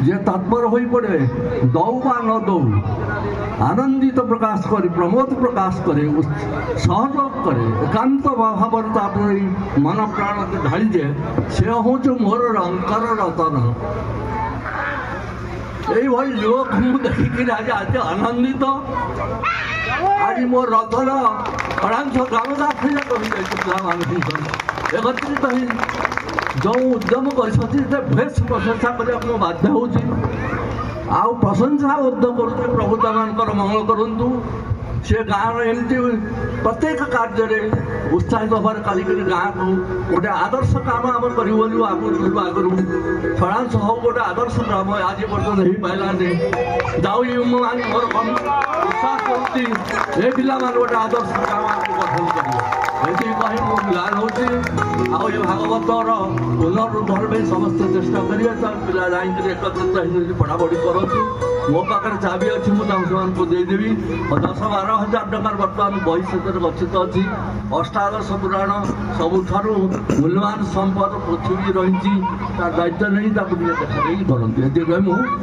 जे तत्पर हो पड़े दौ बा न दौ आनंदित प्रकाश करे प्रमोद प्रकाश करे सहयोग करे एकांत भाव मन प्राण ढाली दे से हूँ मोर अंकर रतन यही लोक मुझे देखिक आज आज आनंदित आज मो रथर अड़ांश ग्रामदा एकत्रित जो उद्यम कर बेस प्रशंसा करने बाध्य हो प्रशंसा कर प्रभु तमानकर मंगल करूँ से गाँव एमती प्रत्येक कार्य उत्साहित हबार कल गाँव को गोटे आदर्श काम आम करूँ आगु छड़ांश हो गोटे आदर्श ग्राम आज पर्यटन हो पाला मोर उत्साह कर पिला गोटे आदर्श ग्राम गठन कर कहीं मुझे होती भागवतर पुनरुद्धार समस्त चेष्टा करेंगे पिला जाकर एकत्रित पढ़ापढ़ी करूँ मो पाखे चाबी अच्छी मुझे देदेवी 10-12 हजार टकर बर्तमान बही सहित गच्छित अच्छी अष्टादश पुराण सबुठ मूल्यवान संपद पृथ्वी रही दायित्व नहीं देखा करती मुझे